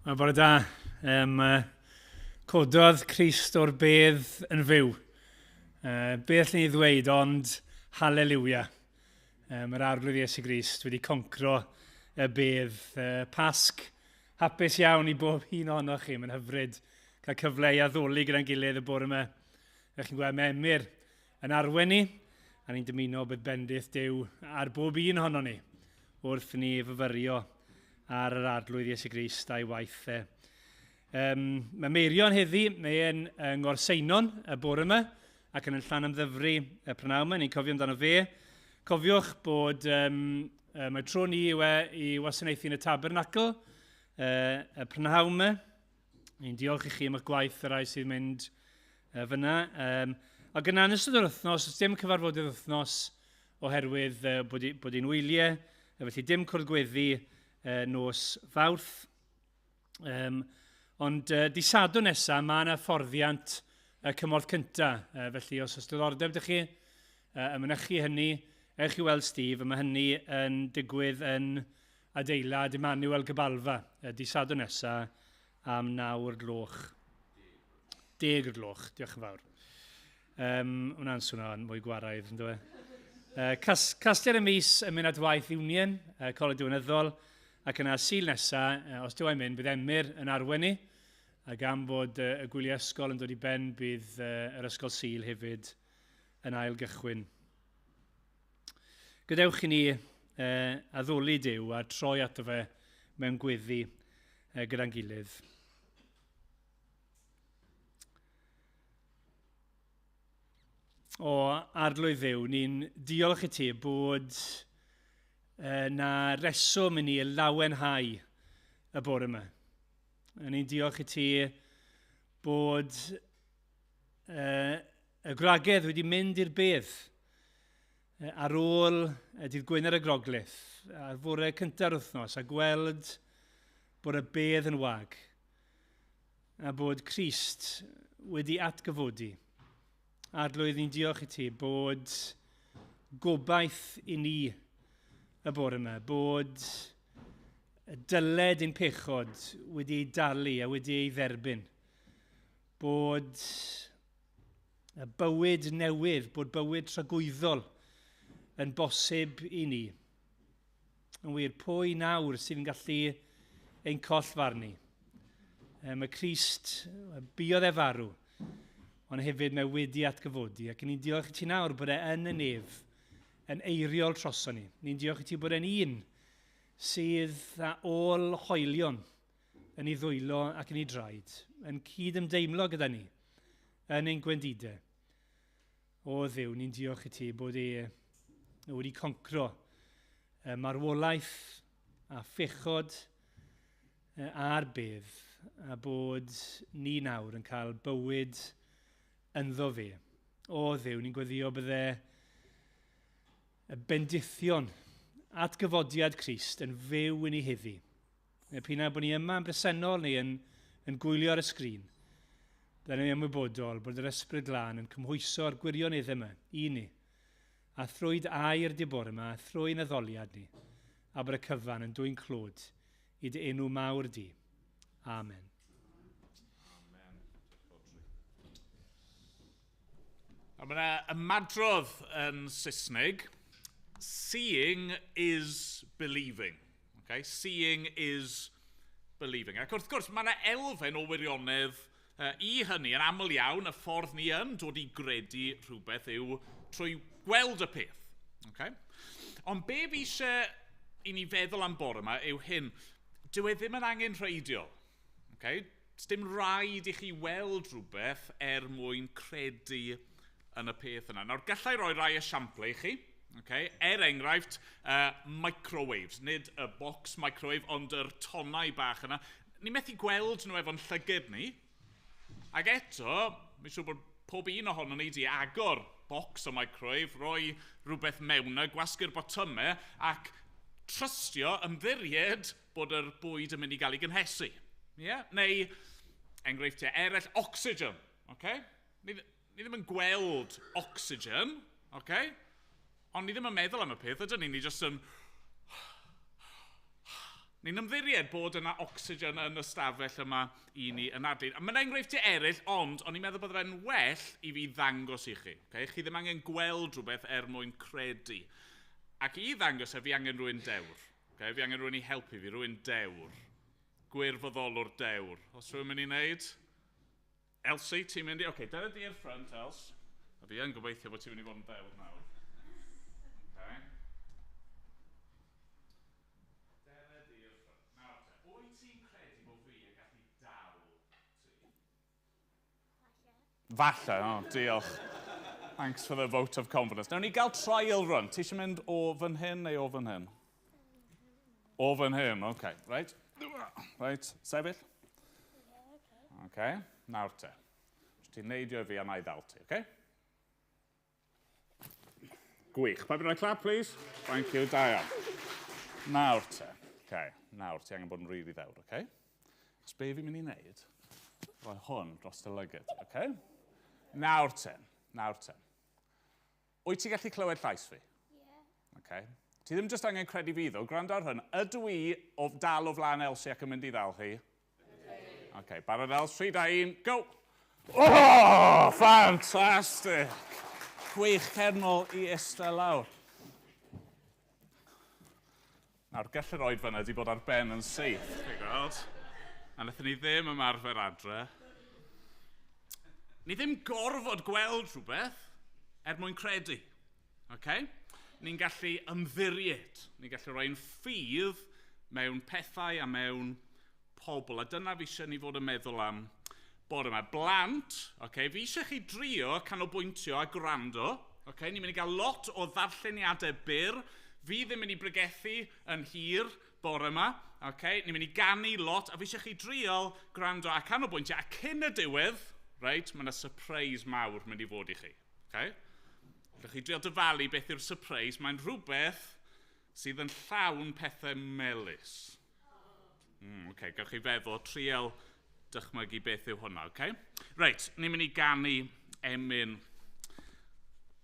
Mae bore da. Cododd Crist o'r bedd yn fyw. Beth ni ddweud, ond halleluia. Mae'r arglwydd Iesu Grist wedi concro y bedd. Pasg hapus iawn i bob un ohonoch chi. Mae'n hyfryd cael cyfle i addoli gyda'n gilydd y bore yma. Chi'n gweld mae Emyr yn arwen ni, a ni'n dymuno bydd bendith Duw ar bob un ohono ni wrth ni fyfyrio ar yr arglwydd Iesu Grist a'i waith. Mae Meirion heddi, mae'n yng Ngorseinon y bore yma, ac yn llan ymddyfru y prynawn yma. Ni'n cofio amdano fe. Cofiwch bod mae tro ni i wasanaethu yn y tabernacl y prynawn yma. Ni'n diolch i chi am eich gwaith y rai sydd mynd fyna. Ac yna yn ystod yr wythnos, os dim cyfarfodydd wythnos oherwydd bod hi'n wyliau, felly dim cwrdd gweddi nos Fawrth. Ond di Sadwrn nesaf, mae yna fforddiant cymorth cyntaf. Felly os oes diddordeb ydych chi, ymynychu hynny, ewch i weld Steve, mae hynny yn digwydd yn adeilad Emmanuel Gybalfa. Di Sadwrn nesaf am 9 gloch. 10 gloch, diolch yn fawr. Hwna'n swnio'n mwy gwaraidd, yn dweud. Casgliad y mis yn mynd at waith Union, Coleg Diwynyddol, ac yna Sul nesaf, os dyw e'n mynd, bydd Emyr yn arwen ni, ac am bod y gwyliau ysgol yn dod i ben, bydd yr ysgol Sul hefyd yn ail gychwyn. Gadewch i ni addoli Duw a troi ato fe mewn gweddi gyda'n gilydd. O arglwydd Dduw, ni'n diolch i ti bod na reswm i ni lawenhau y bore yma. Ni'n diolch i ti bod y gwragedd wedi mynd i'r bedd ar ôl dydd Gwener y Groglith, a'r bore cynta'r wythnos, a gweld bod y bedd yn wag, a bod Crist wedi atgyfodi. Arglwydd, ni'n diolch i ti bod gobaith i ni y bore yma, bod y dyled ein pechod wedi ei dalu a wedi ei dderbyn, bod y bywyd newydd, bod bywyd tragwyddol yn bosib i ni. Yn wir, pwy nawr sydd yn gallu ein collfarnu? Mae Crist, buodd e farw, ond hefyd mae wedi atgyfodi, ac ni'n diolch i ti nawr bod e yn y nef, yn eiriol troso ni. Ni'n diolch i ti bod e'n un sydd â ôl hoelion yn ei ddwylo ac yn ei draed, yn cyd-ymdeimlo gyda ni, yn ein gwendidau. O Dduw, ni'n diolch i ti bod wedi concro marwolaeth a phechod a'r bedd, a bod ni nawr yn cael bywyd ynddo fe. O Dduw, ni'n gweddio bydde y bendithion atgyfodiad Crist yn fyw yn ei heddi. P'na bod ni yma yn bresennol neu yn gwylio ar y sgrin, byddwn ni'n ymwybodol bod yr ysbryd glân yn cymhwyso'r gwirioneddau yma i ni, a thrwyd air di bore yma, a thrwy'n addoliad ni, a bod y cyfan yn dwy'n clod i dy enw mawr di. Amen. A mae yna ymadrodd yn Saesneg, seeing is believing. Okay? Seeing is believing. Ac wrth gwrs, mae yna elfen o wirionedd i hynny yn aml iawn, y ffordd ni yn dod i gredu rhywbeth yw trwy gweld y peth. Okay? Ond be fi eisiau i ni feddwl am bore yma yw hyn, dyw e ddim yn angen rheidiol. Okay? Dim rhaid i chi weld rhywbeth mwyn credu yn y peth yna. Nawr, gallai roi rai esiamplau i chi. Okay? Enghraifft, microwaves. Nid y bocs microwave, ond yr tonnau bach yna. Ni methu gweld nhw efo'n llyged ni. Ac eto, mi'n siŵr bod pob un ohono ni di agor bocs o microwave, roi rhywbeth mewn, gwasgu'r botymau, ac trystio ymddiried bod yr bwyd yn mynd i gael ei gynhesu. Yeah? Neu, enghraifft eraill, oxygen. Okay? Ni ddim yn gweld oxygen, okay? Ond ni ddim yn meddwl am y peth, ydyn ni? Ni jyst yn Ni'n ymddiried bod yna ocsigen yn y stafell yma i ni yn adlun. A mae'n enghreifftiau eraill, ond o'n i'n meddwl bod fe'n well i fi ddangos i chi. Okay? Chi ddim angen gweld rhywbeth mwyn credu. Ac i ddangos fi angen rhywun dewr. Okay? Fi angen rhywun i helpu fi, rhywun dewr. Gwirfoddolwr dewr. Os rhywun mynd i wneud? Elsie, ti'n mynd i... OK, dyna di i'r ffrant, Els. A fi yn gobeithio bod ti'n mynd i fod yn dewr nawr. Okay. Dyna di'r ffrant. Nawr te, wyt ti'n credu bod fi yn gallu dal ti? Falle, o, diolch. Thanks for the vote of confidence. Nawn ni gael trial run. Ti eisiau mynd o fan hyn neu o fan hyn? O fan hyn, OK. Right. Right, sefyll? OK, nawr te. Ti'n neidio fi a na i ddal ti, OK? Gwych. Pa bydd rhaid clap, please? Thank you, da iawn. Nawr te. OK, nawr ti angen bod yn rili ddewr, OK? Os be fi'n mynd i wneud, rhoi hwn dros dy lygyd, OK? Nawr te, nawr te. Wyt ti gallu clywed llais fi? Ie. OK. Ti ddim jyst angen credu fi ddo, gwrando ar hyn. Ydw i o dal o flaen Elsie ac yn mynd i ddal chi? OK, barod Els, 3, 2, 1, go! Oh, fantastic! Gwych cernol i eistedd lawr. Nawr, gallai'r oed fyna wedi bod ar ben yn syth, chi'n gweld? A wnaethon ni ddim ymarfer adre. Ni ddim gorfod gweld rhywbeth mwyn credu. OK? Ni'n gallu ymddiried. Ni'n gallu rhoi'n ffydd mewn pethau a mewn pobl. A dyna fi eisiau ni fod yn meddwl am bore yma. Blant, okay, fi eisiau chi drio canolbwyntio a gwrando. Okay? Ni'n mynd i gael lot o ddarlleniadau byr. Fi ddim yn mynd i bregethu yn hir bore yma. Okay? Ni'n mynd i ganu lot, a fi eisiau chi drio gwrando a canolbwyntio. A cyn y diwedd, right, mae yna surprise mawr mynd i fod i chi. Okay? Ydych chi drio dyfalu beth yw'r surprise, mae'n rhywbeth sydd yn llawn pethau melys. OK, gawch chi feddwl, trial dychmygu beth yw hwnna, OK? Reit, ni'n mynd i ganu emyn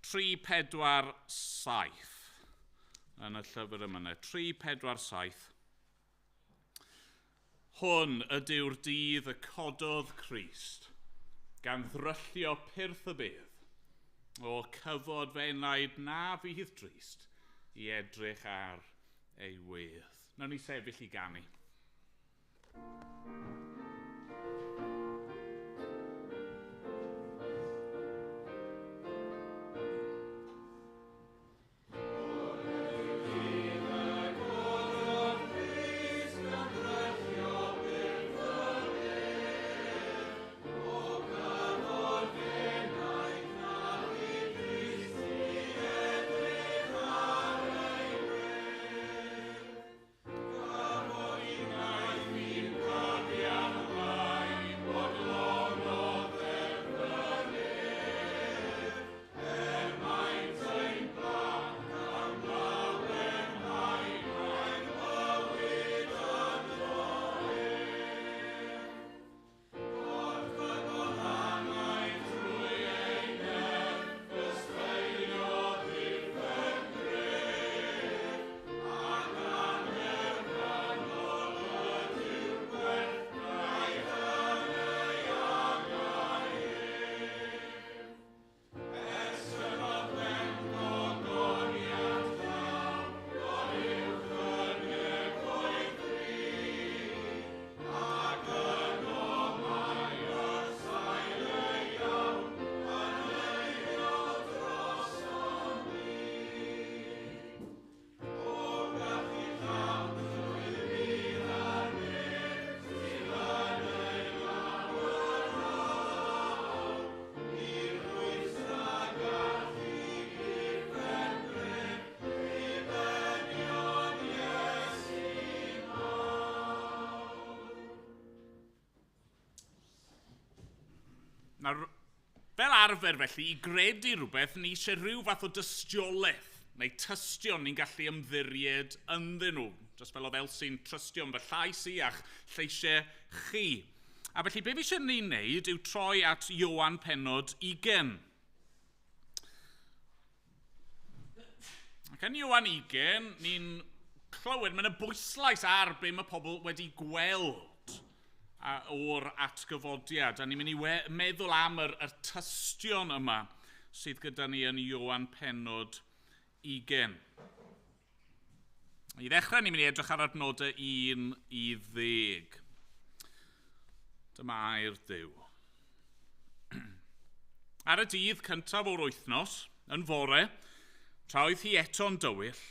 3, 4, 7 yn y llyfr yma. 3, 4, 7. Hwn ydyw'r dydd y cododd Crist, gan ddryllio pyrth y bydd. O cyfod fe wnaed na fydd drist i edrych ar ei wedd. Nawn ni sefyll i ganu. Nawr, fel arfer felly, i gredu rhywbeth, ni eisiau rhyw fath o dystiolaeth, neu tystion ni'n gallu ymddiried ynddyn nhw. Just fel oedd Elsie'n trystio yn fy llais i a'ch lleisiau chi. A felly, be fi eisiau ni'n neud yw troi at Ioan pennod 20. Ac yn Ioan 20, ni'n clywed, mae yna bwyslais ar be mae pobl wedi gweld o'r atgyfodiad. A ni'n mynd i meddwl am yr tystion yma sydd gyda ni yn Ioan pennod 20. I ddechrau, ni'n mynd i edrych ar adnodau 1 i 10. Dyma air Duw. Ar y dydd cyntaf o'r wythnos, yn fore, tra oedd hi eto'n dywyll,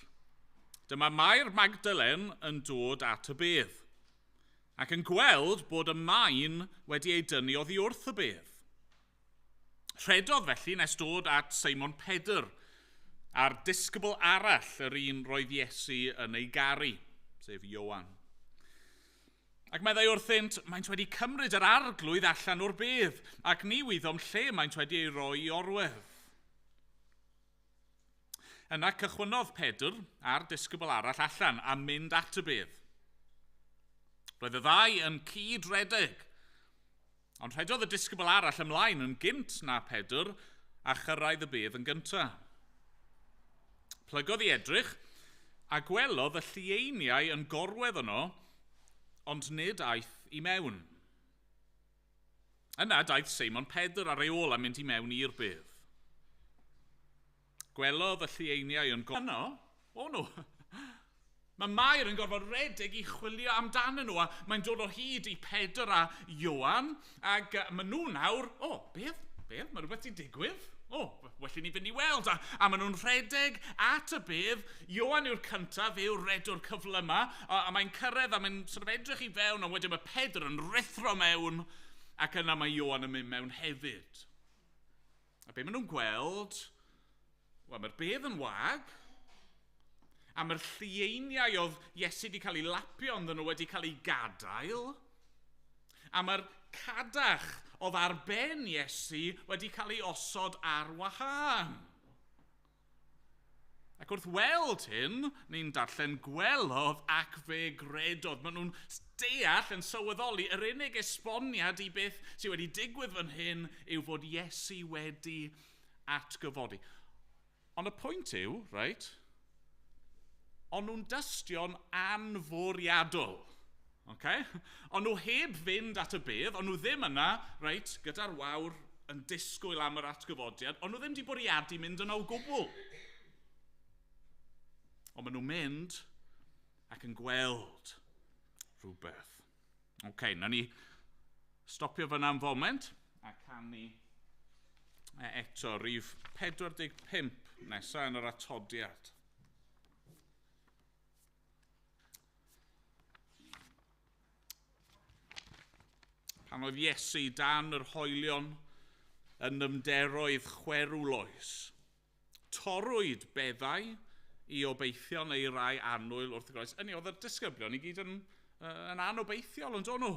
dyma Mair Magdalen yn dod at y bedd, ac yn gweld bod y maen wedi ei dynnu oddi wrth y bedd. Rhedodd felly nes dod at Seimon Pedr, a'r disgybl arall yr un roedd Iesu yn ei garu, sef Ioan. Ac meddai wrthynt, maent wedi cymryd yr arglwydd allan o'r bedd, ac ni wyddom lle maent wedi ei roi i orwedd. Yna cychwynodd Pedr a'r disgybl arall allan a mynd at y bedd. Roedd y ddau yn cyd-redeg, ond rhedodd y disgybl arall ymlaen yn gynt na Pedr a chyrraedd y bedd yn gyntaf. Plygodd i edrych a gwelodd y llieiniau yn gorwedd yno, ond nid aeth i mewn. Yna daeth Seimon Pedr ar ei ôl a mynd i mewn i'r bedd. Gwelodd y llieiniau yn gorwedd yno, nhw. Mae Mair yn gorfod redeg i chwilio amdanyn nhw, a mae'n dod o hyd i Pedr a Ioan, ac maen nhw nawr, beth? Mae rhywbeth wedi digwydd? Well ni fynd i weld, a maen nhw'n rhedeg at y bedd. Ioan yw'r cyntaf, fe yw'r redwr cyflyma, a mae'n cyrraedd a mae'n sort of edrych i fewn, a wedyn mae Pedr yn rithro mewn, ac yna mae Ioan yn mynd mewn hefyd. A be maen nhw'n gweld? Wel, mae'r bedd yn wag, a mae'r llieiniau oedd Iesu wedi cael ei lapio ond nhw wedi cael ei gadael, a mae'r cadach oedd ar ben Iesu wedi cael ei osod ar wahân. Ac wrth weld hyn, ni'n darllen gwelodd ac fe gredodd. Maen nhw'n deall yn sylweddoli yr unig esboniad i beth sydd wedi digwydd fan hyn yw fod Iesu wedi atgyfodi. Ond y pwynt yw, ond nhw'n dystion anfwriadol. Ond nhw heb fynd at y bedd, ond nhw ddim yna, gyda'r wawr yn disgwyl am yr atgyfodiad, ond nhw ddim wedi bwriadu mynd yna o gwbl. Ond maen nhw'n mynd ac yn gweld rhywbeth. Na ni stopio fyna am foment a canu eto rhif 45 nesaf yn yr atodiad. Pan oedd Iesu dan yr hoelion yn ymderoedd chwerwloes, torwyd beddau i obeithio neu rai annwyl wrth y groes. Yni, oedd y disgyblion i gyd yn anobeithiol yn dod nhw.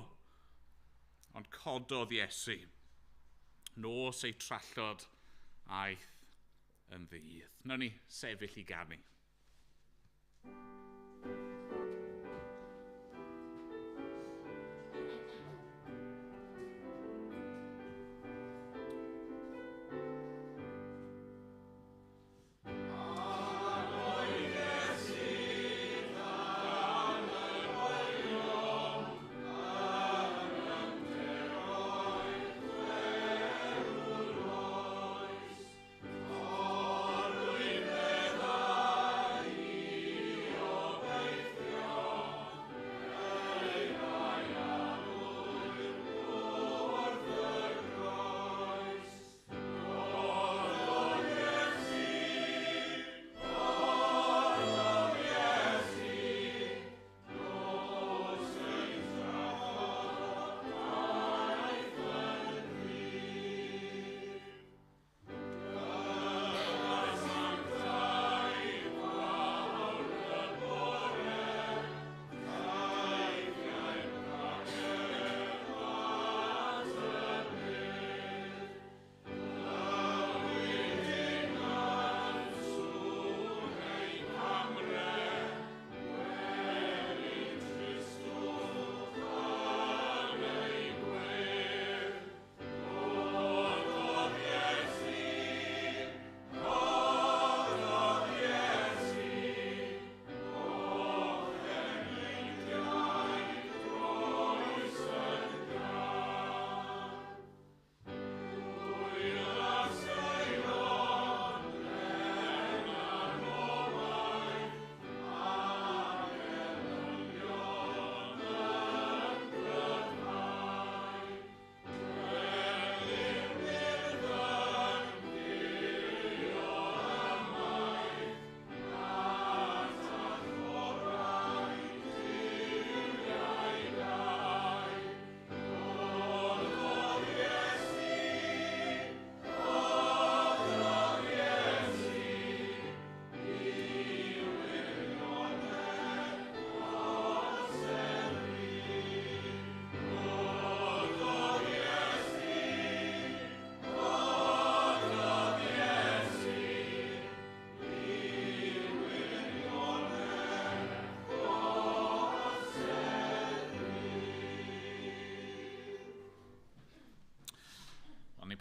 Ond cododd Iesu. Nos ei trallod aeth yn ddydd. Nawn ni sefyll i ganu.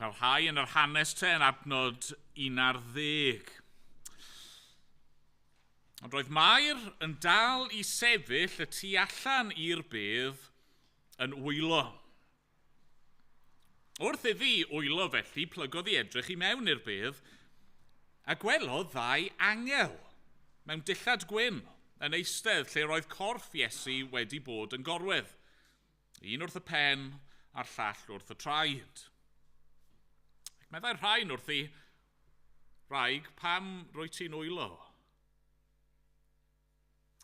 Parhau yn yr hanes te yn adnod 11. Ond roedd Mair yn dal i sefyll y tu allan i'r bedd yn wylo. Wrth iddi wylo felly, plygodd i edrych i mewn i'r bedd, a gwelodd ddau angel mewn dillad gwyn yn eistedd lle roedd corff Iesu wedi bod yn gorwedd. Un wrth y pen a'r llall wrth y traed. Ac meddai'r rhain wrth i, "Wraig, pam rwy ti'n wylo?"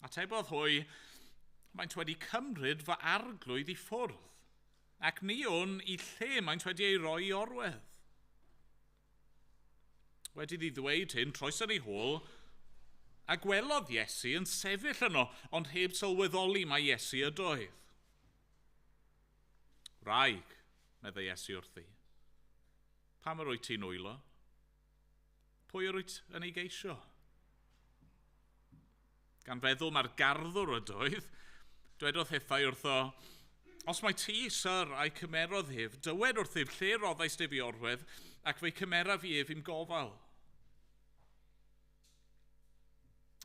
Atebodd hwy, "Maent wedi cymryd fy arglwydd i ffwrdd, ac ni o'n i lle maent wedi ei roi i orwedd." Wedi ddi ddweud hyn, troeson ei hôl, a gwelodd Iesu yn sefyll yno, ond heb sylweddoli mae Iesu ydoedd. "Wraig," meddai Iesu wrthi, "pam yr wyt ti'n wylo? Pwy yr wyt yn ei geisio?" Gan feddwl mae'r garddwr ydoedd, dwedodd hithau wrtho, "Os mae ti, syr, a'i cymerodd ef, dywed wrthyf lle roddais dy fi orwedd, ac fe'i cymera fi ef i'm gofal."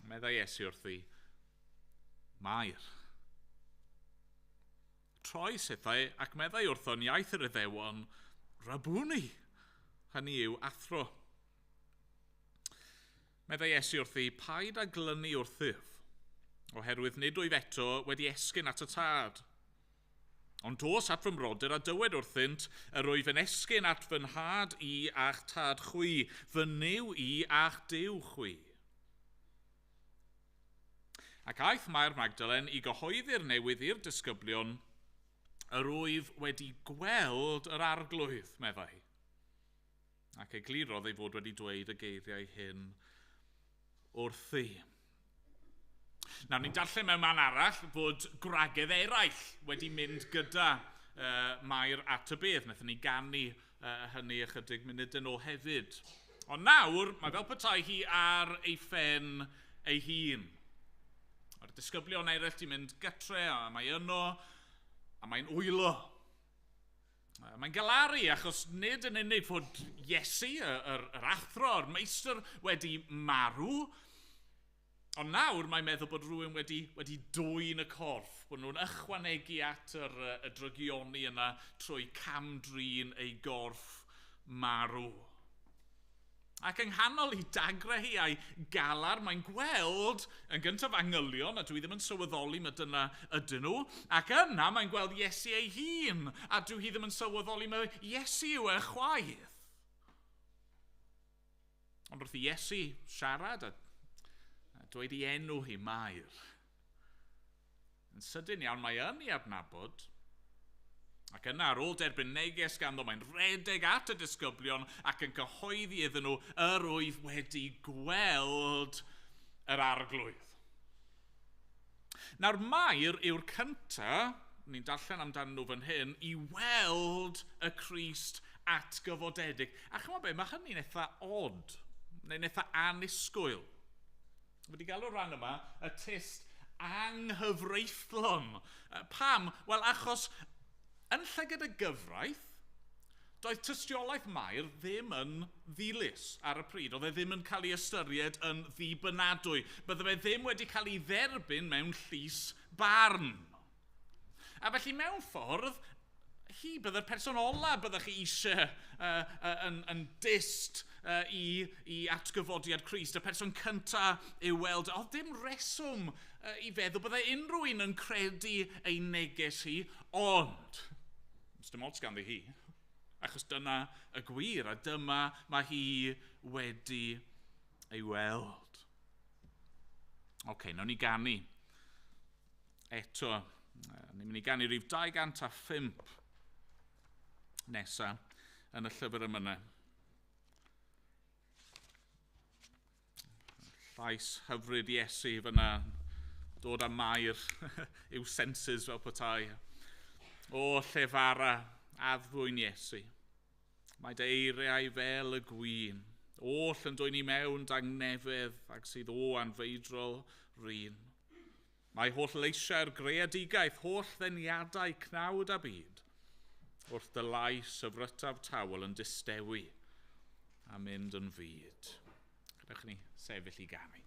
Meddai Iesu wrthi, "Mair." Troes hithau ac meddai wrtho'n iaith yr Iddewon, "Rabuni," hynny yw athro. Meddai Iesu wrthi, "Paid â glynu wrthyf, oherwydd nid wyf eto wedi esgyn at y tad. Ond dos at fy mrodyr a dywed wrthynt, yr wyf yn esgyn at fy nhad i a'ch tad chwi, fy niw i a'ch diw chwi." Ac aeth Mair Magdalen i gyhoeddi'r newydd i'r disgyblion, yr wyf wedi gweld yr arglwydd, meddai. Ac eglurodd ei fod wedi dweud y geiriau hyn wrthi. Nawr, ni'n darllen mewn man arall bod gwragedd eraill wedi mynd gyda Mair at y bedd. Nathon ni ganu hynny ychydig munud yn ôl hefyd. Ond nawr, mae fel petai hi ar ei phen ei hun. Mae'r disgyblion eraill wedi mynd gytre, a mae yno, a mae'n wylo. Mae'n galaru achos nid yn unig fod Iesu, yr athro, yr meistr, wedi marw, ond nawr mae'n meddwl bod rhywun wedi dwyn y corff, bod nhw'n ychwanegu at y drygioni yna trwy camdrin ei gorff marw. Ac yng nghanol i dagrau hi a'i galar, mae'n gweld, yn gyntaf angylion, a dwi ddim yn sylweddoli mae dyna ydyn nhw, ac yna mae'n gweld Iesu ei hun, a dwi hi ddim yn sylweddoli mae Iesu yw e chwaith. Ond wrth i Iesu siarad a dweud i enw hi Mair. Yn sydyn iawn mae yn ei adnabod, ac yna ar ôl derbyn neges ganddo, mae'n redeg at y disgyblion ac yn cyhoeddi iddyn nhw yr wyf wedi gweld yr arglwydd. Nawr Mair yw'r cynta, ni'n darllen amdano nhw fan hyn, i weld y Crist atgyfodedig. A chymod be, mae hynny'n eitha od, neu'n eitha annisgwyl. Wedi galw rhan yma y test anghyfreithlon. Pam? Wel, achos yn llygad y gyfraith, doedd tystiolaeth Mair ddim yn ddilys ar y pryd. Oedd e ddim yn cael ei ystyried yn ddibynadwy. Bydde fe ddim wedi cael ei dderbyn mewn llys barn. A felly mewn ffordd, hi bydde'r person ola byddech chi eisiau yn dist i atgyfodiad Crist, y person cynta i'w weld. Oedd dim reswm i feddwl bydde unrhyw un yn credu ei neges hi, ond dim ots ganddi hi, achos dyna y gwir, a dyma mae hi wedi ei weld. Oce, nawn ni ganu eto. Ni'n mynd i ganu rhif 205 nesaf yn y llyfr yma. Llais hyfryd Iesu fyna, dod â Mair i'w senses fel petai. O llefara, addfwyn Iesu. Mae dy eiriau fel y gwyn. Oll yn dwy'n i mewn dangnefedd ac sydd o anfeidrol rhin. Mae holl leisiau'r greadigaeth, holl ddeniadau cnawd a byd wrth dy lais y frytaf tawel yn distewi a mynd yn fyd. Gadewch ni sefyll i ganu.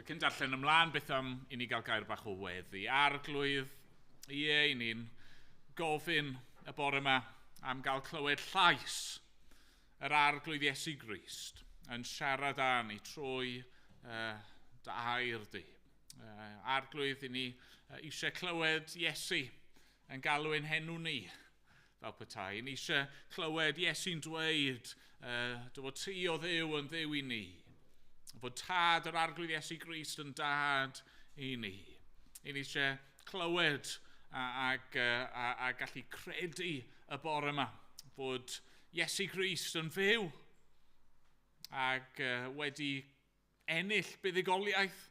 Cyn darllen ymlaen beth am i ni gael gair bach o weddi. Arglwydd, i ni'n gofyn y bore yma am gael clywed llais yr arglwydd Iesu Grist yn siarad â ni trwy dy air di. Arglwydd i ni eisiau clywed Iesu yn galw ein henw ni fel petai. Ni eisiau clywed Iesu'n dweud dy fod ti o Dduw yn Dduw i ni. Fod tad yr arglwydd Iesu Grist yn dad i ni. I ni eisiau clywed a gallu credu y bore yma fod Iesu Grist yn fyw ac wedi ennill buddigoliaeth,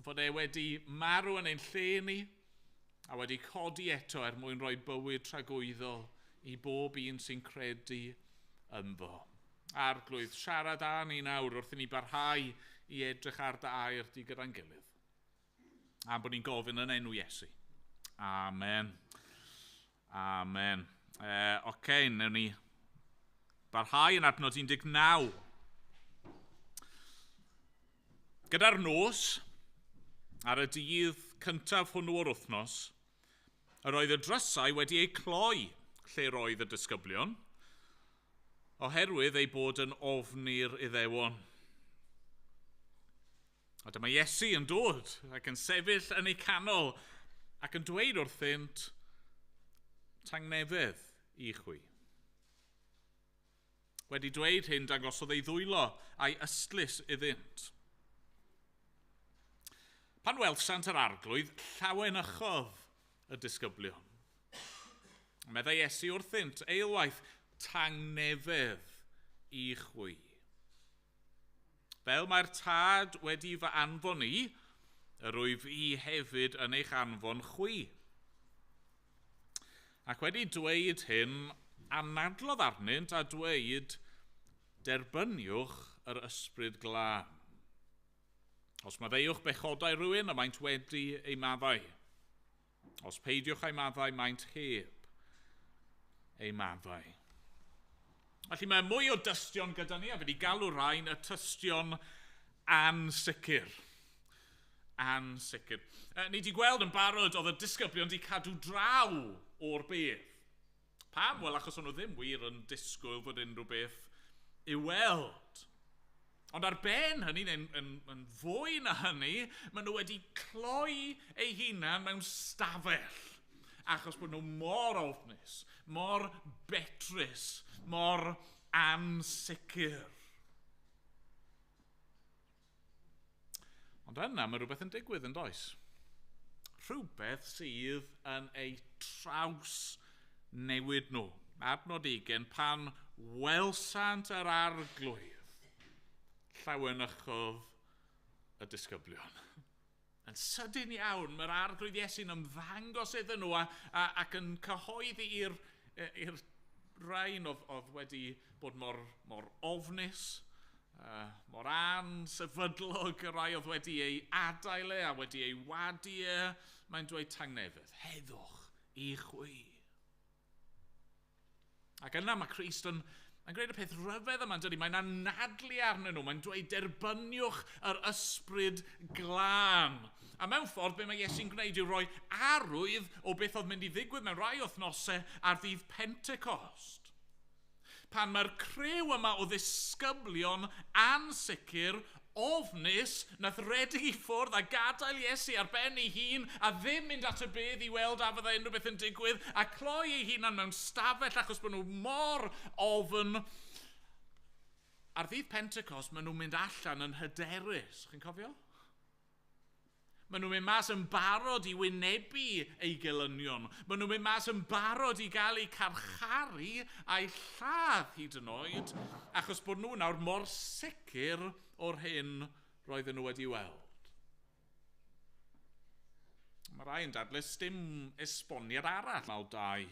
fod e wedi marw yn ein lle ni a wedi codi eto mwyn rhoi bywyd tragwyddol i bob un sy'n credu ynddo. Arglwydd, siarad â ni nawr wrth i ni barhau i edrych ar dy air di gyda'n gilydd. A bod ni'n gofyn yn enw Iesu. Amen. Amen. Oce, newn ni barhau yn adnod 19. Gyda'r nos, ar y dydd cyntaf hwnnw o'r wythnos, yr oedd y drysau wedi eu cloi lle roedd y disgyblion, oherwydd ei bod yn ofni'r Iddewon. A dyma Iesu yn dod ac yn sefyll yn ei canol ac yn dweud wrthynt, tangnefedd i chwi. Wedi dweud hyn dangosodd ei ddwylo a'i ystlys iddynt. Pan welsant yr arglwydd, llawenychodd y disgyblion. Meddai Iesu wrthynt, eilwaith, tangnefedd i chwi. Fel mae'r tad wedi fy anfon i, yr wyf i hefyd yn eich anfon chwi. Ac wedi dweud hyn, anadlodd arnynt a dweud, derbyniwch yr ysbryd glân. Os maddeuwch bechodau rhywun a maent wedi ei maddau. Os peidiwch ei maddau, maent heb ei maddau. Felly mae mwy o dystion gyda ni, a fe di galw rhain y tystion ansicr. Ansicr. Ni wedi gweld yn barod oedd y disgyblion wedi cadw draw o'r beth. Pam? Wel, achos o'n nhw ddim wir yn disgwyl fod unrhyw beth i weld. Ond ar ben hynny, yn fwy na hynny, maen nhw wedi cloi eu hunain mewn stafell. Achos bod nhw mor ofnus, mor betrus, mor ansicr. Ond yna mae rhywbeth yn digwydd yn does. Rhywbeth sydd yn eu traws newid nhw. Adnod 20, pan welsant yr arglwydd, llawenychodd y disgyblion. Yn sydyn iawn, mae'r arglwydd Iesu'n ymddangos iddyn nhw ac yn cyhoeddi i'r rhain oedd wedi bod mor ofnus, mor ansefydlog, y rai oedd wedi ei adael a wedi ei wadu mae'n dweud tangnefedd, heddwch i chwi. Ac yna mae Christ yn gwneud y peth rhyfedd yma'n dydy. Mae'n anadlu arnyn nhw. Mae'n dweud derbyniwch yr ysbryd glân. A mewn ffordd, be mae Iesu'n gwneud yw roi arwydd o beth oedd mynd i ddigwydd mewn rai wythnosau ar ddydd Pentecost. Pan mae'r crew yma o ddisgyblion ansicr, ofnus, nath redeg i ffwrdd a gadael Iesu ar ben ei hun a ddim mynd at y bedd i weld a fydda unrhyw beth yn digwydd a cloi ei hunan mewn stafell achos bod nhw mor ofn. Ar ddydd Pentecost, maen nhw'n mynd allan yn hyderus. Chi'n cofio? Maen nhw'n mynd mas yn barod i wynebu ei gelynion. Maen nhw'n mynd mas yn barod i gael eu carcharu a'i lladd hyd yn oed, achos bod nhw nawr mor sicr o'r hyn roedden nhw wedi weld. Mae rai yn dadlus dim esboniad arall mal 2.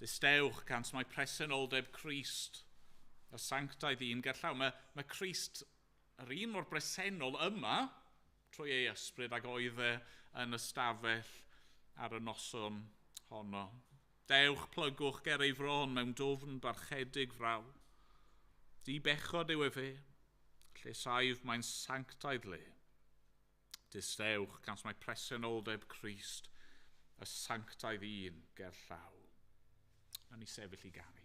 Distewch gans mae presenoldeb Crist, y sanctaidd un gerllaw. Mae Crist yr un mor bresennol yma, trwy ei ysbryd ag oedd yn y stafell ar y noson honno. Dewch plygwch ger ei fron mewn dofn barchedig fraw. Di bechod yw e fe, lle saif mae'n sanctaidd le. Distewch gans mae presenoldeb Crist, y sanctaidd un gerllaw. Na ni sefyll i ganu.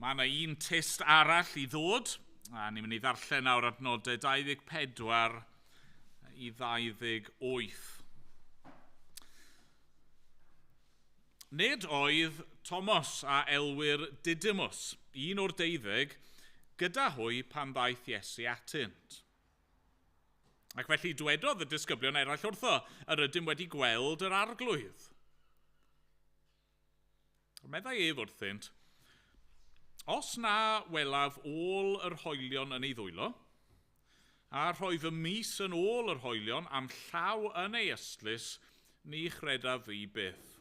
Mae yna un test arall i ddod, a ni'n mynd i ddarllen nawr adnodau 24 i 28. Nid oedd Thomas a elwyr Didymus, un o'r 12, gyda hwy pan ddaeth Iesu atynt. Ac felly dwedodd y disgyblion eraill wrtho, yr ydym wedi gweld yr arglwydd. Meddai ef wrthynt, os na welaf ôl yr hoelion yn ei ddwylo, a rhoi fy mis yn ôl yr hoelion am llaw yn ei ystlys, ni chreda fi byth.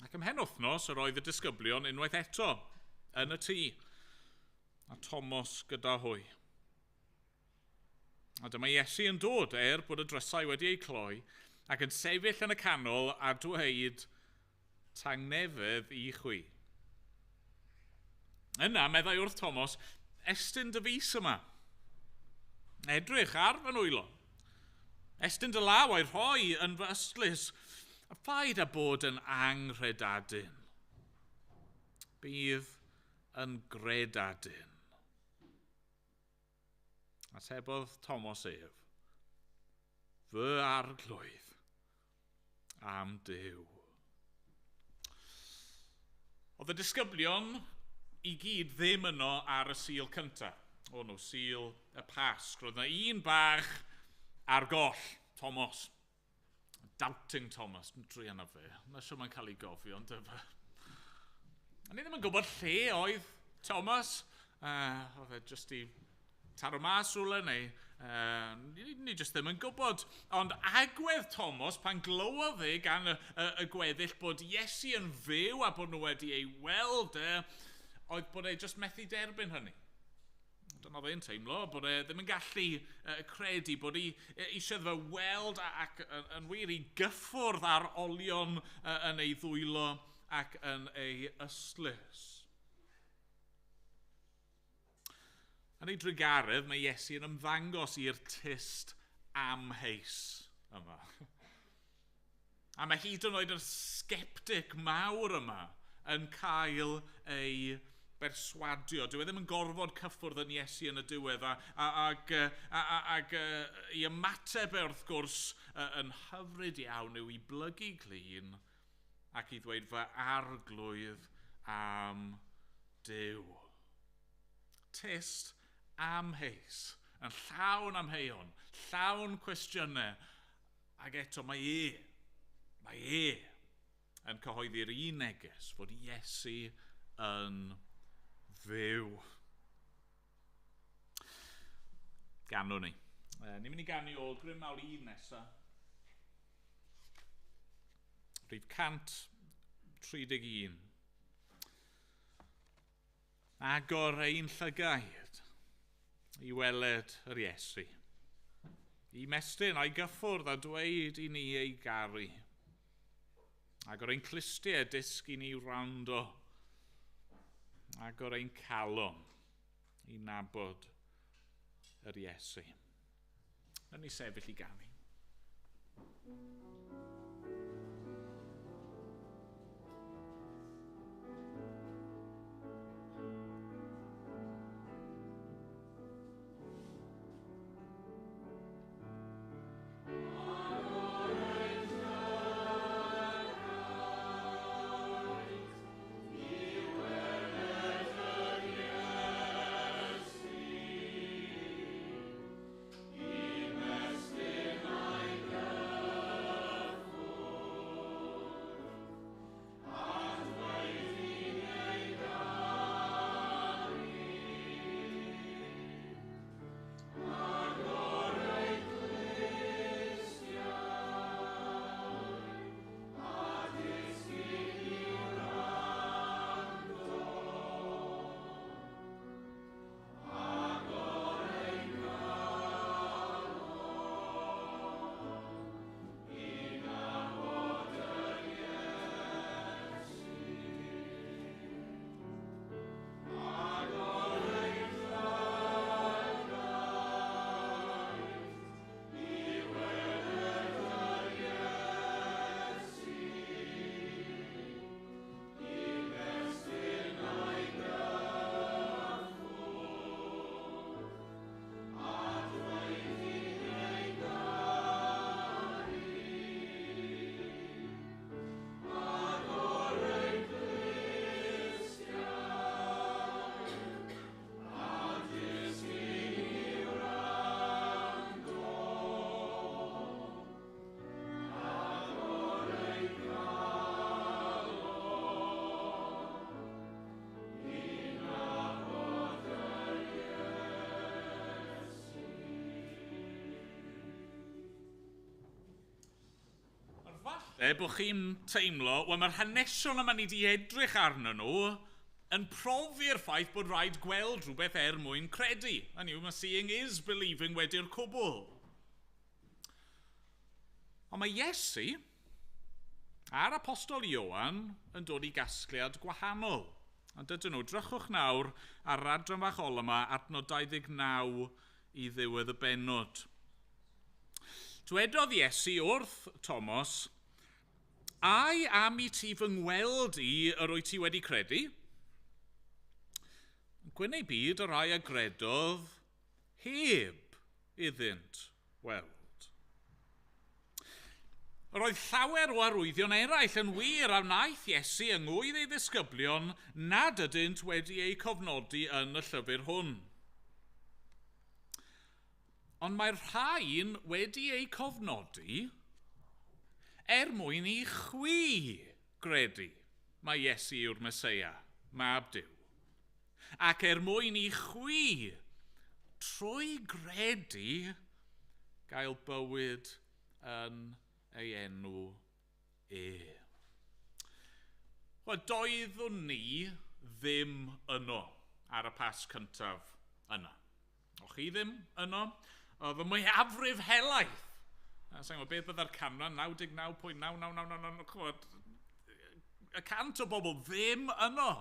Ac ymhen wythnos, yr oedd y disgyblion unwaith eto yn y tŷ, a Thomas gyda hwy. A dyma Iesu yn dod bod y drysau wedi ei cloi, ac yn sefyll yn y canol a dweud, tangnefedd i chwi. Yna, meddai wrth Thomas, estyn dy fus yma. Edrych ar fy nwylo. Estyn dy law a'i rhoi yn fy ystlys. A paid a bod yn anghredadyn. Bydd yn gredadyn. Atebodd Thomas ef, fy arglwydd am Duw. Oedd y disgyblion i gyd ddim yno ar y sil cyntaf. O no, sil y pasg. Roedd yna un bach ar goll, Thomas. Doubting Thomas, drwy yna fe. Na siw mae'n cael ei gofio, ond efo. A ni ddim yn gwybod lle oedd Thomas. Oedd e jyst i taro mas rhywle neu. Ni jyst ddim yn gwybod. Ond agwedd Thomas pan glywodd e gan y gweddill bod Iesu yn fyw a bod nhw wedi ei weld oedd bod e jyst methu derbyn hynny. Dyna oedd e'n teimlo, bod e ddim yn gallu credu bod eisiau fe weld ac yn wir i gyffwrdd ar olion yn ei ddwylo ac yn ei ystlys. Yn ei drygaredd, mae Iesu yn ymddangos i'r tyst amheus yma. A mae hyd yn oed yr sceptic mawr yma yn cael ei berswadio. Dyw e ddim yn gorfod cyffwrdd yn Iesu yn y diwedd ac i ymateb wrth gwrs yn hyfryd iawn yw i blygu glin ac i ddweud fy arglwydd am Duw. Test amheus, yn llawn amheuon, llawn cwestiynau, ac eto mae e yn cyhoeddi'r un neges fod Iesu yn fyw. Ganwn ni. Ni'n mynd i ganu o grym mawr 1 nesaf. Rhif 131. Agor ein llygaid i weled yr Iesu. I mestyn a'i gyffwrdd a dweud i ni ei garu. Agor ein clustiau dysg i ni wrando. Agor ein calon i nabod yr Iesu. Yn ni sefyll i ganu. bod chi'n teimlo, wel mae'r hanesion yma ni wedi edrych arnyn nhw yn profi'r ffaith bod rhaid gweld rhywbeth mwyn credu. Hynny yw, mae seeing is believing wedi'r cwbl. Ond mae Iesu a'r apostol Ioan yn dod i gasgliad gwahanol. Ond dydyn nhw, drychwch nawr ar adran fachol yma adnod 29 i ddiwedd y benod. Dwedodd Iesu wrth Thomas, ai am i ti fy ngweld i yr wyt ti wedi credu? Gwyn ei byd y rai agredodd heb iddynt weld. Yr oedd llawer o arwyddion eraill yn wir a wnaeth Iesu yngwydd ei ddisgyblion nad ydynt wedi ei cofnodi yn y llyfr hwn. Ond mae'r rhain wedi ei cofnodi mwyn i chwi gredu mae Iesu yw'r Meseia, mab Duw. Ac mwyn i chwi trwy gredu gael bywyd yn ei enw Wel, doeddwn ni ddim yno ar y pas cyntaf yna. O'ch chi ddim yno? Oedd y mwyafrif helaeth. Sa'n gwybod beth bydda'r canran, 99.9999, y cant o bobl ddim yno.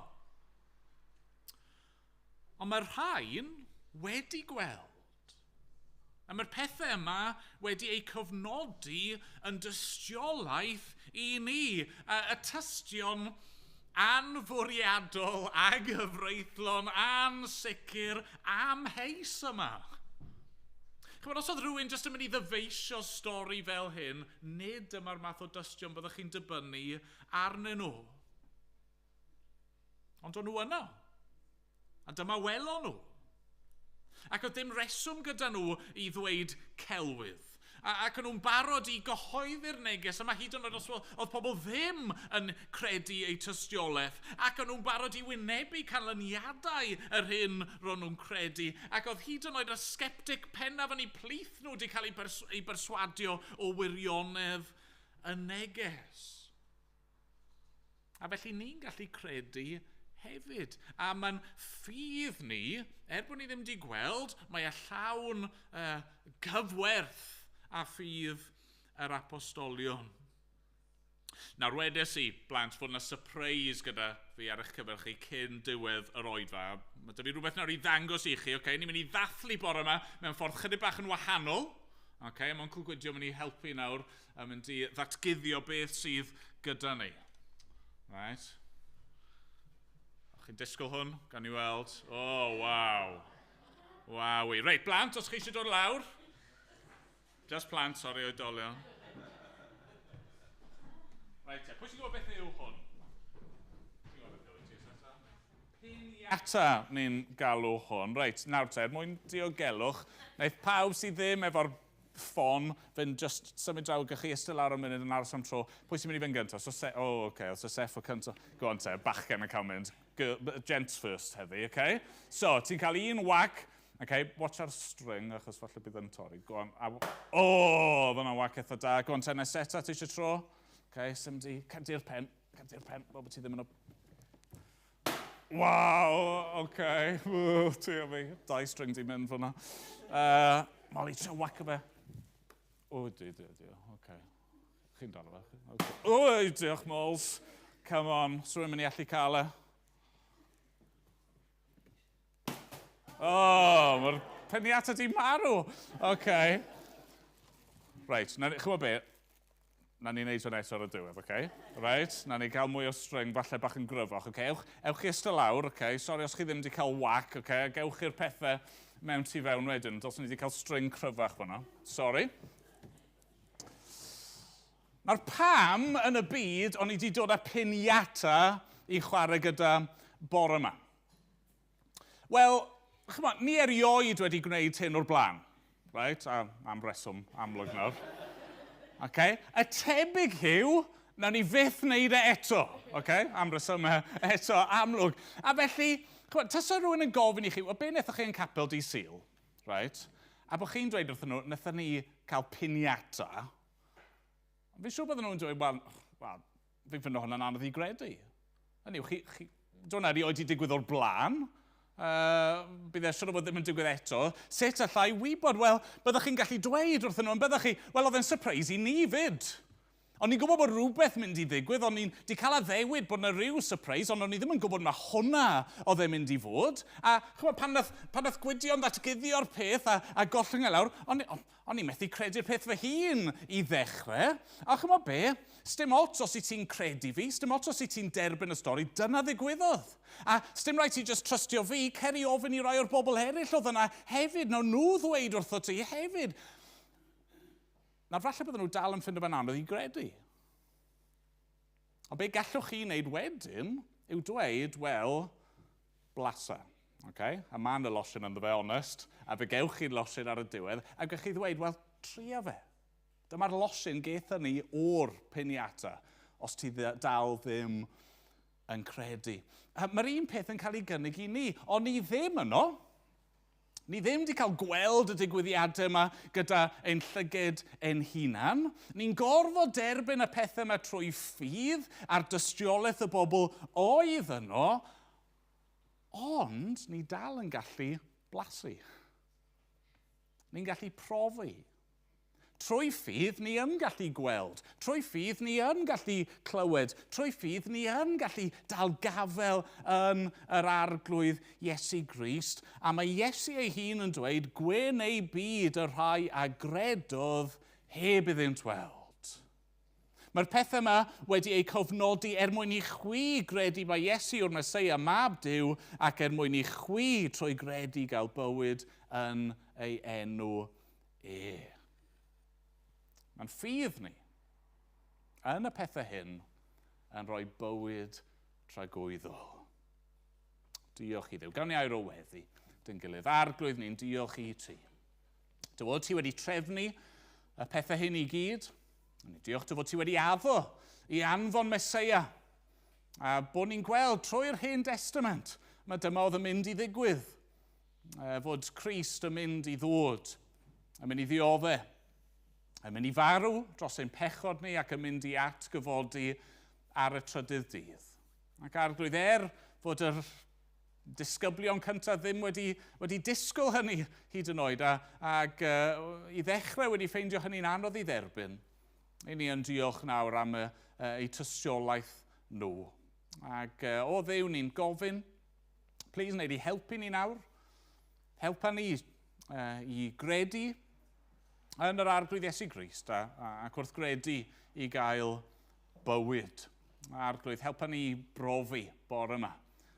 Ond mae'r rhain wedi gweld. A mae'r pethau yma wedi eu cofnodi yn dystiolaeth i ni. Y tystion anfwriadol a gyfreithlon ansicr amheus yma. Chymod, os oedd rhywun jyst yn mynd i ddyfeisio stori fel hyn, nid yma'r math o dystion byddwch chi'n dibynnu arnyn nhw. Ond o'n nhw yno. A dyma welon nhw. Ac oedd dim reswm gyda nhw i ddweud celwydd. Ac o'n nhw'n barod i gyhoeddi'r neges yma hyd yn oed os oedd pobl ddim yn credu eu tystiolaeth. Ac o'n nhw'n barod i wynebu canlyniadau yr hyn ro'n nhw'n credu. Ac oedd hyd yn oed y sceptic pennaf yn eu plith nhw wedi cael ei berswadio o wirionedd y neges. A felly ni'n gallu credu hefyd. A mae'n ffydd ni, bod ni ddim wedi gweld, mae e llawn gyfwerth a ffydd yr apostolion. Nawr wedes i, blant, fod yna surprise gyda fi ar eich cyfer chi cyn diwedd yr oedfa. Mae dy fi rhywbeth nawr i ddangos i chi, okay? Ni'n mynd i ddathlu bore yma mewn ffordd chydig bach yn wahanol. Okay? Mae'n cwlgwydio mynd i helpu nawr a mynd i ddatguddio beth sydd gyda ni. Right? Chi'n disgwyl hwn? Gan i weld. Oh, waw. Wawi. Reit, blant, os chi eisiau dod lawr. Just plant, sori oedolion. Reit, pwy sy'n gwybod beth yw hwn? Piniata ni'n galw hwn. Reit, nawr te, mwyn diogelwch. Wnaeth pawb sydd ddim efo'r ffon fynd just symud draw gych chi ystod lawr am munud yn aros am tro. Pwy sy'n mynd i fynd gyntaf? Os y Seth o cyntaf. Go on te, bachgen yn cael mynd. Gents first heddi, okay? So, ti'n cael un whack. Okay, watch ar string, achos falle bydd yn torri. Go on. Fyna whack eitha da. Go on te, nes seta, ti eisiau tro? Okay, symdi. Cadw'r pen. Fel bod ti ddim yn... Waw, okay. Ti o fi. 2 string di mynd fyna. Molly, ti'n whack o fe? Okay. Chi'n dal o fe? Okay. Diolch, Mols. Come on, so rwy'n mynd i allu cael e. Mae'r peniata di marw. Okay. Right, chymod be? Na ni'n neud o'n eto ar y diwedd, okay? Right, na ni gael mwy o string, falle bach yn gryfach, okay? Ewch chi ystod lawr, okay? Sori os chi ddim wedi cael whack, okay? Gewch chi'r pethau mewn tu fewn wedyn, dos ni wedi cael string cryfach fyna. Sori. Nawr pam yn y byd o'n i wedi dod â piniata i chwarae gyda bore yma? Wel, chymod, ni erioed wedi gwneud hyn o'r blaen. Right? Am reswm, amlwg nawr. Okay? Y tebyg yw, na ni fyth wneud e eto. Okay? Am reswm eto, amlwg. A felly, chymod, tas o rhywun yn gofyn i chi, be wnaethoch chi yn capel di Sul? Right? A bod chi'n dweud wrthyn nhw, wnaethon ni cael piniata. Fi'n siŵr bydden nhw'n dweud, wel, fi'n ffind hwnna'n anodd i gredu. Hynny yw, dwi'n erioed i digwydd o'r blaen. Bydd siŵr o fod ddim yn digwydd eto. Sut allai wybod? Wel, byddwch chi'n gallu dweud wrthyn nhw, ond byddwch chi, wel, oedd e'n surprise i ni fyd. O'n i'n gwybod bod rhywbeth mynd i ddigwydd, o'n i'n di cael addewid bod yna rhyw surprise, ond o'n i ddim yn gwybod mae hwnna oedd e'n mynd i fod. A chymod, pan nath Gwydion ddatguddio'r peth a gollwng e lawr, o'n i'n methu credu'r peth fy hun i ddechrau. A chymod be, sdim ots os i ti'n credu fi, sdim ots os i ti'n derbyn y stori, dyna ddigwyddodd. A sdim rhaid ti just trystio fi, ceri ofyn i rai o'r bobl eraill oedd yna hefyd, nawn nhw ddweud wrtho ti hefyd. Nawr, falle bydden nhw dal yn ffindo fe'n anodd i gredu. Ond be gallwch chi wneud wedyn yw dweud, wel, blasa. Okay? A ma'n y losin ynddo fe, honest, a fe gewch chi'r losin ar y diwedd, a gallwch chi ddweud, wel, tria fe. Dyma'r losin geitha ni o'r piniata, os ti dal ddim yn credu. Mae'r un peth yn cael ei gynnig i ni, ond ni ddim yno. Ni ddim wedi cael gweld y digwyddiadau yma gyda ein llyged ein hunan. Ni'n gorfod derbyn y pethau yma trwy ffydd a'r dystiolaeth y bobl oedd yno, ond ni dal yn gallu blasu. Ni'n gallu profi. Trwy ffydd ni yn gallu gweld. Trwy ffydd ni yn gallu clywed. Trwy ffydd ni yn gallu dal gafel yn yr arglwydd Iesu Grist. A mae Iesu ei hun yn dweud, gwen ei byd y rhai a gredodd heb iddynt weld. Mae'r pethau yma wedi eu cofnodi mwyn i chwi gredu mae Iesu yw'r Meseia mab Duw ac mwyn i chwi trwy gredu gael bywyd yn ei enw Mae'n ffydd ni yn y pethau hyn yn rhoi bywyd tragwyddol. Diolch i Dduw. Gawn ni air o weddi. Dyn gilydd, arglwydd ni'n diolch i ti. Dy fod ti wedi trefnu y pethau hyn i gyd. Diolch dy fod ti wedi addo i anfon Meseia. A bod ni'n gweld trwy'r Hen Testament, mae dyma oedd yn mynd i ddigwydd. Fod Crist yn mynd i ddod, yn mynd i ddioddau, yn mynd i farw dros ein pechod ni ac yn mynd i atgyfodi ar y trydydd dydd. Ac arglwydd fod yr disgyblion cyntaf ddim wedi disgwyl hynny hyd yn oed ac i ddechrau wedi ffeindio hynny'n anodd i dderbyn. I ni yn diolch nawr am eu tystiolaeth nhw. Ac o Dduw ni'n gofyn, plis wneud i helpu ni nawr, helpa ni i gredu yn yr arglwydd Iesu Grist ac wrth gredu i gael bywyd. Arglwydd, helpa ni brofi bore yma.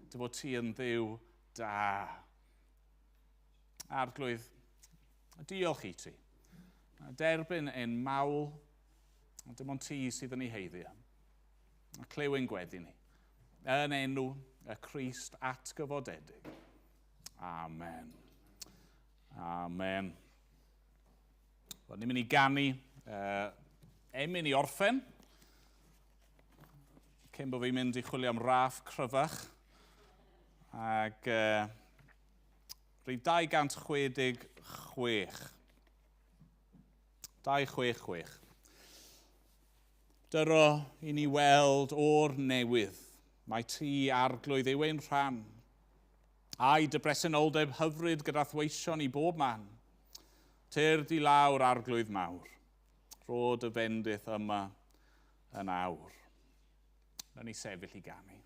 Dy fod ti yn Dduw da. Arglwydd, diolch i ti. Derbyn ein mawl, dim ond ti sydd yn ei heiddio. A clyw ein gweddi ni. Yn enw y Crist atgyfodedig. Amen. Amen. Ni'n mynd i ganu Emyr i orffen, cyn bod fi'n mynd i chwilio am raff cryfach. Ac rhywun 266. 266. Dyro i ni weld o'r newydd, mae ti arglwydd yw ein rhan, a'i dy bresenoldeb hyfryd gyda thweision i bob man. Tyr di lawr arglwydd mawr, rhod y bendith yma yn awr. Na ni sefyll i ganu.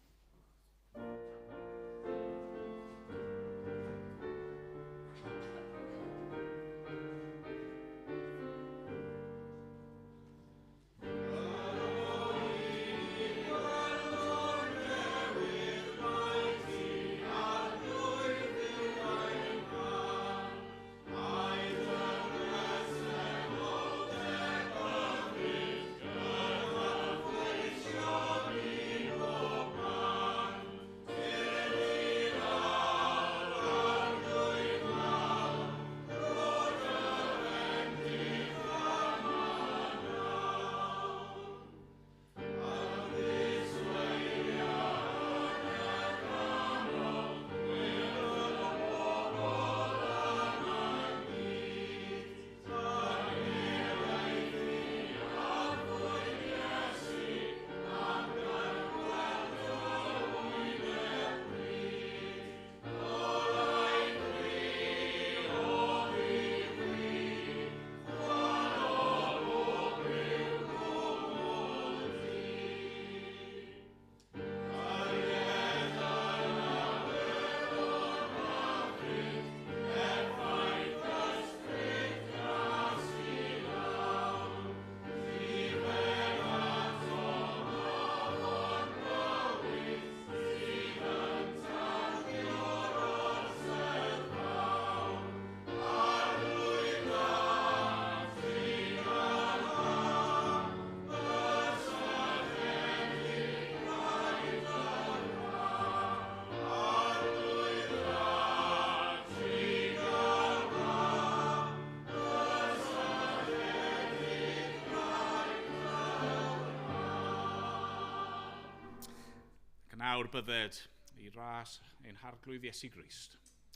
nawr bydded i ras ein harglwydd Iesu Grist,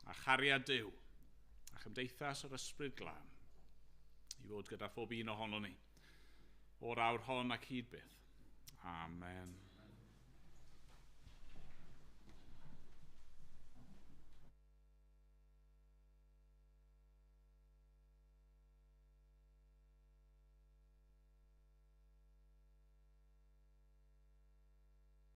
a chariad Duw, a chymdeithas yr ysbryd glân, i fod gyda phob un ohono ni, o'r awr hon ac hyd byth. Amen.